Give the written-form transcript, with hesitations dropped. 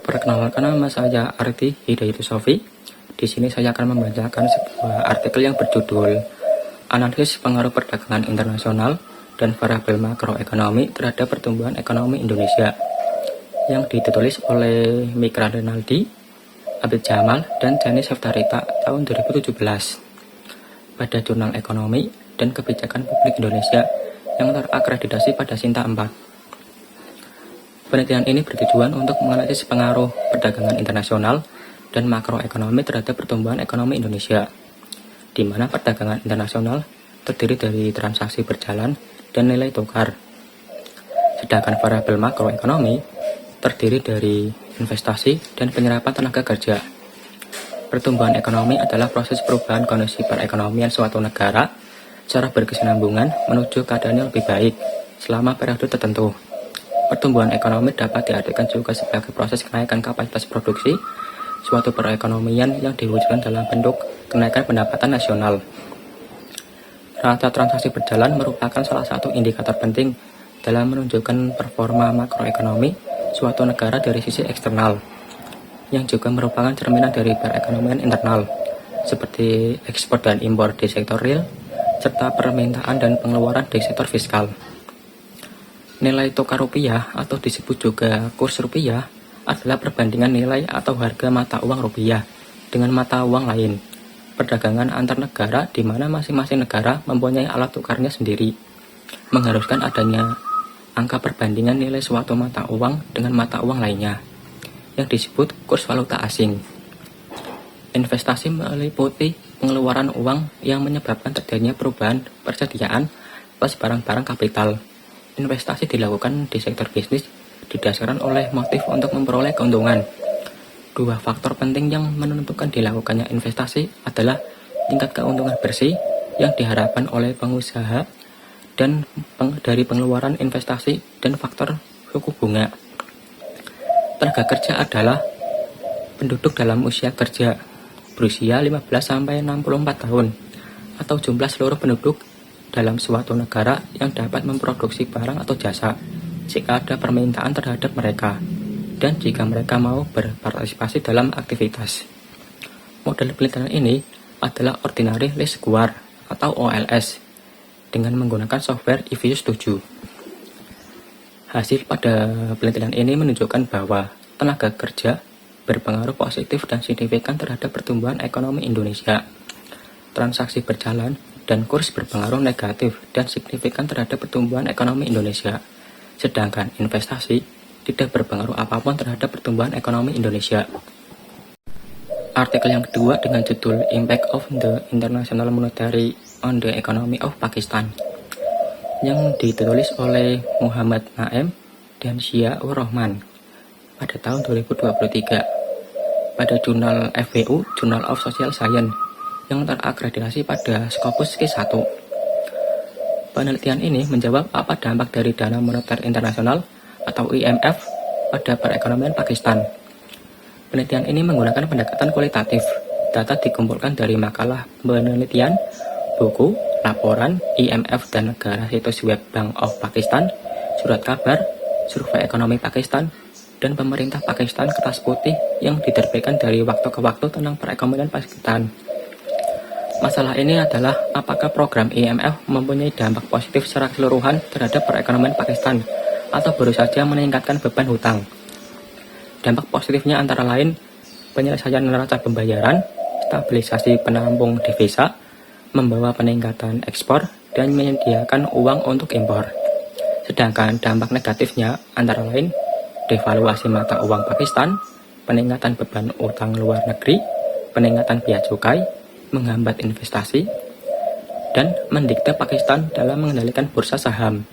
Perkenalkan, nama saya Arti Hidayat Sofi. Di sini saya akan membacakan sebuah artikel yang berjudul Analisis Pengaruh Perdagangan Internasional dan Variabel Makroekonomi terhadap Pertumbuhan Ekonomi Indonesia, yang ditulis oleh Mikra Renaldi, Abid Jamal, dan Jani Seftarita tahun 2017 pada Jurnal Ekonomi dan Kebijakan Publik Indonesia yang terakreditasi pada Sinta 4. Penelitian ini bertujuan untuk menganalisis pengaruh perdagangan internasional dan makroekonomi terhadap pertumbuhan ekonomi Indonesia, di mana perdagangan internasional terdiri dari transaksi berjalan dan nilai tukar. Sedangkan variabel makroekonomi terdiri dari investasi dan penyerapan tenaga kerja. Pertumbuhan ekonomi adalah proses perubahan kondisi perekonomian suatu negara secara berkesinambungan menuju keadaan yang lebih baik selama periode tertentu. Pertumbuhan ekonomi dapat diartikan juga sebagai proses kenaikan kapasitas produksi suatu perekonomian yang diwujudkan dalam bentuk kenaikan pendapatan nasional. Rata transaksi berjalan merupakan salah satu indikator penting dalam menunjukkan performa makroekonomi suatu negara dari sisi eksternal, yang juga merupakan cerminan dari perekonomian internal, seperti ekspor dan impor di sektor real, serta permintaan dan pengeluaran di sektor fiskal. Nilai tukar rupiah atau disebut juga kurs rupiah adalah perbandingan nilai atau harga mata uang rupiah dengan mata uang lain. Perdagangan antar negara di mana masing-masing negara mempunyai alat tukarnya sendiri, mengharuskan adanya angka perbandingan nilai suatu mata uang dengan mata uang lainnya, yang disebut kurs valuta asing. Investasi meliputi pengeluaran uang yang menyebabkan terjadinya perubahan persediaan plus barang-barang kapital. Investasi dilakukan di sektor bisnis didasarkan oleh motif untuk memperoleh keuntungan. Dua faktor penting yang menentukan dilakukannya investasi adalah tingkat keuntungan bersih yang diharapkan oleh pengusaha dan dari pengeluaran investasi dan faktor suku bunga. Tenaga kerja adalah penduduk dalam usia kerja berusia 15-64 tahun atau jumlah seluruh penduduk dalam suatu negara yang dapat memproduksi barang atau jasa jika ada permintaan terhadap mereka dan jika mereka mau berpartisipasi dalam aktivitas. Model penelitian ini adalah Ordinary Least Square atau OLS dengan menggunakan software EViews 7. Hasil pada penelitian ini menunjukkan bahwa tenaga kerja berpengaruh positif dan signifikan terhadap pertumbuhan ekonomi Indonesia. Transaksi berjalan dan kurs berpengaruh negatif dan signifikan terhadap pertumbuhan ekonomi Indonesia. Sedangkan investasi tidak berpengaruh apapun terhadap pertumbuhan ekonomi Indonesia. Artikel yang kedua dengan judul Impact of the International Monetary on the Economy of Pakistan, yang ditulis oleh Muhammad Naim dan Ziaur Rahman pada tahun 2023 pada jurnal FWU, Journal of Social Science, yang terakreditasi pada Scopus Q1. Penelitian ini menjawab apa dampak dari Dana Moneter Internasional atau IMF pada perekonomian Pakistan. Penelitian ini menggunakan pendekatan kualitatif. Data dikumpulkan dari makalah penelitian, buku, laporan, IMF dan negara, situs web Bank of Pakistan, surat kabar, survei ekonomi Pakistan, dan pemerintah Pakistan kertas putih yang diterbitkan dari waktu ke waktu tentang perekonomian Pakistan. Masalah ini adalah apakah program IMF mempunyai dampak positif secara keseluruhan terhadap perekonomian Pakistan atau baru saja meningkatkan beban hutang. Dampak positifnya antara lain penyelesaian neraca pembayaran, stabilisasi penampung devisa, membawa peningkatan ekspor, dan menyediakan uang untuk impor. Sedangkan dampak negatifnya antara lain devaluasi mata uang Pakistan, peningkatan beban utang luar negeri, peningkatan biaya cukai, menghambat investasi, dan mendikte Pakistan dalam mengendalikan bursa saham.